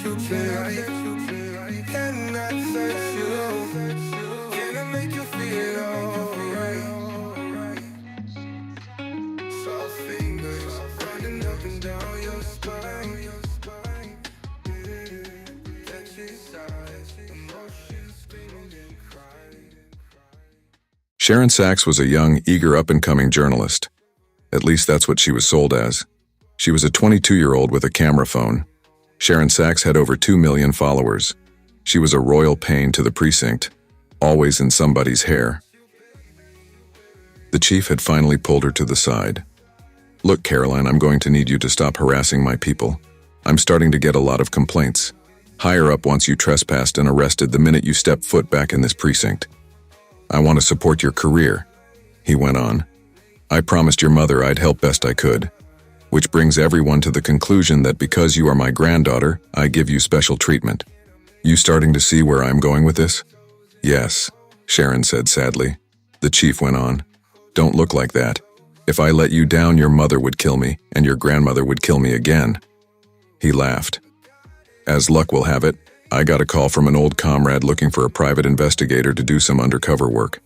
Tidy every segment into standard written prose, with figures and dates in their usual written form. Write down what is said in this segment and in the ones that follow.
you play? Can I touch you? Can I make you feel alright? Soft fingers running up and down your spine. Touching sides, emotions screaming and crying. Sharon Sax was a young, eager up-and-coming journalist. At least that's what she was sold as. She was a 22-year-old with a camera phone. Sharon Sax had over 2 million followers. She was a royal pain to the precinct, always in somebody's hair. The chief had finally pulled her to the side. "Look, Caroline, I'm going to need you to stop harassing my people. I'm starting to get a lot of complaints. Higher up wants you trespassed and arrested the minute you step foot back in this precinct. I want to support your career," he went on. "I promised your mother I'd help best I could. Which brings everyone to the conclusion that because you are my granddaughter, I give you special treatment. You starting to see where I'm going with this?" "Yes," Sharon said sadly. The chief went on. "Don't look like that. If I let you down, your mother would kill me, and your grandmother would kill me again." He laughed. "As luck will have it, I got a call from an old comrade looking for a private investigator to do some undercover work.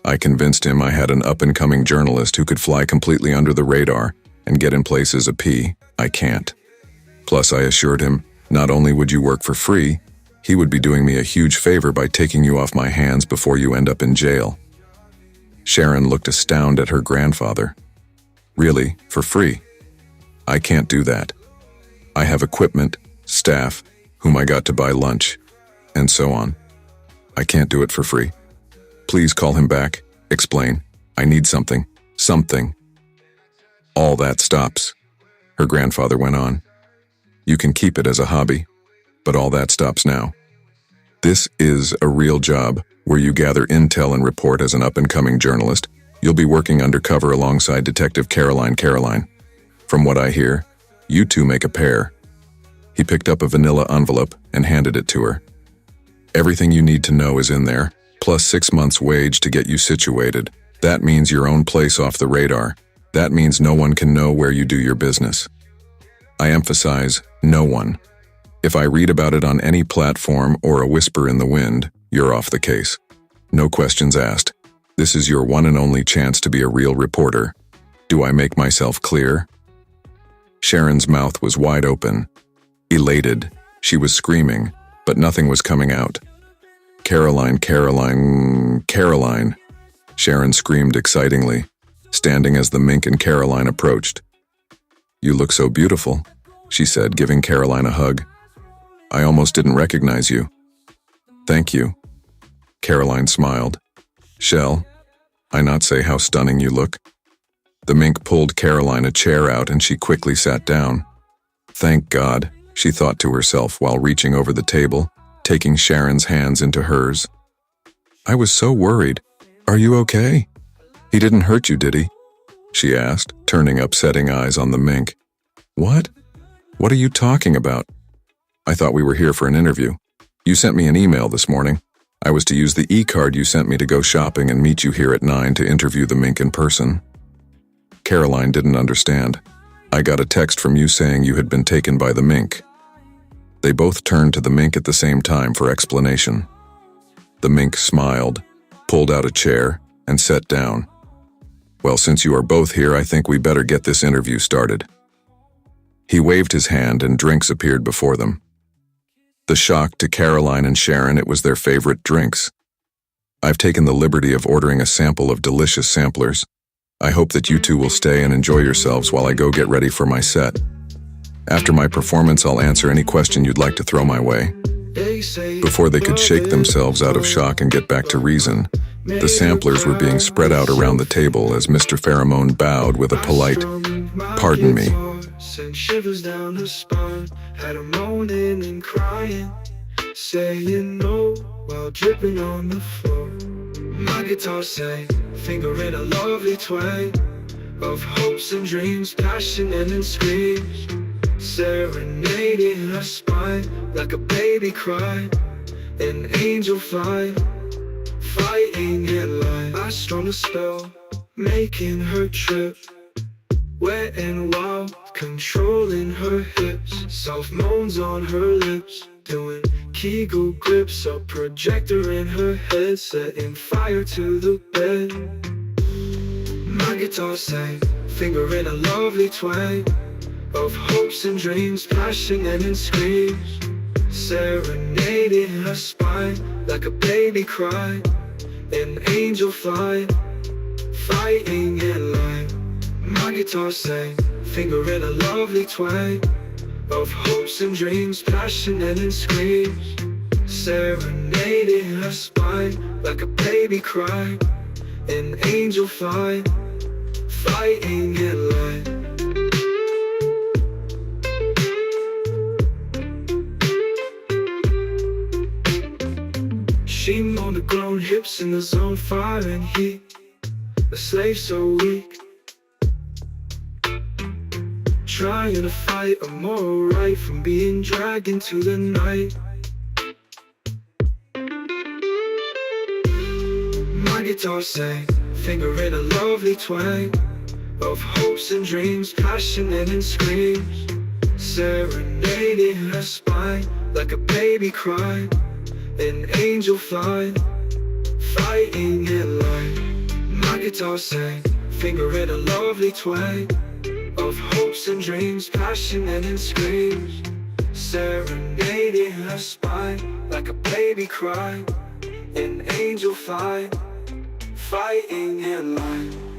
I convinced him I had an up-and-coming journalist who could fly completely under the radar and get in places I can't. Plus, I assured him, not only would you work for free, he would be doing me a huge favor by taking you off my hands before you end up in jail." Sharon looked astounded at her grandfather. "Really? For free? I can't do that. I have equipment, staff, whom I got to buy lunch, and so on. I can't do it for free. Please call him back. Explain. I need something. Something." "All that stops," her grandfather went on. "You can keep it as a hobby, but all that stops now. This is a real job where you gather intel and report as an up-and-coming journalist. You'll be working undercover alongside Detective Caroline. From what I hear, you two make a pair." He picked up a vanilla envelope and handed it to her. "Everything you need to know is in there, plus 6 months' wage to get you situated. That means your own place off the radar. That means no one can know where you do your business. I emphasize, no one. If I read about it on any platform or a whisper in the wind, you're off the case. No questions asked. This is your one and only chance to be a real reporter. Do I make myself clear?" Sharon's mouth was wide open. Elated, she was screaming, but nothing was coming out. Caroline, Sharon screamed excitingly, standing as the Mink and Caroline approached. "You look so beautiful," she said, giving Caroline a hug. "I almost didn't recognize you." "Thank you." Caroline smiled. "Shall I not say how stunning you look?" The Mink pulled Caroline a chair out and she quickly sat down. "Thank God," she thought to herself while reaching over the table, taking Sharon's hands into hers. "I was so worried. Are you okay? He didn't hurt you, did he?" she asked, turning upsetting eyes on the Mink. "What? What are you talking about? I thought we were here for an interview. You sent me an email this morning. I was to use the e-card you sent me to go shopping and meet you here at 9 to interview the Mink in person." Caroline didn't understand. "I got a text from you saying you had been taken by the Mink." They both turned to the Mink at the same time for explanation. The Mink smiled, pulled out a chair, and sat down. "Well, since you are both here, I think we better get this interview started." He waved his hand and drinks appeared before them. The shock to Caroline and Sharon, it was their favorite drinks. "I've taken the liberty of ordering a sample of delicious samplers. I hope that you two will stay and enjoy yourselves while I go get ready for my set. After my performance, I'll answer any question you'd like to throw my way." Before they could shake themselves out of shock and get back to reason, the samplers were being spread out around the table as Mr. Pheromone bowed with a polite, "Pardon me." Sent shivers down her spine, had her moaning and crying, saying no while dripping on the floor. My guitar sang, finger in a lovely twang of hopes and dreams, passion and screams, serenading her spine like a baby cry, an angel flying, fighting in line. I strung a spell, making her trip, wet and wild, controlling her hips, soft moans on her lips, doing Kegel grips, a projector in her head, setting fire to the bed. My guitar sang, finger in a lovely twang of hopes and dreams, passion and in screams, serenading her spine like a baby cry, an angel flight, fighting in line. My guitar sang, finger in a lovely twang of hopes and dreams, passion and in screams, serenading her spine like a baby cry, an angel flight, fighting in line. She moaned the grown hips in the zone, fire and heat, a slave so weak, trying to fight a moral right from being dragged into the night. My guitar sang, finger in a lovely twang of hopes and dreams, passion and in screams, serenading her spine like a baby cry, an angel flight, fighting in line. My guitar sang, finger in a lovely twang of hopes and dreams, passion and in screams, serenading her spine like a baby cry, an angel flight, fighting in line.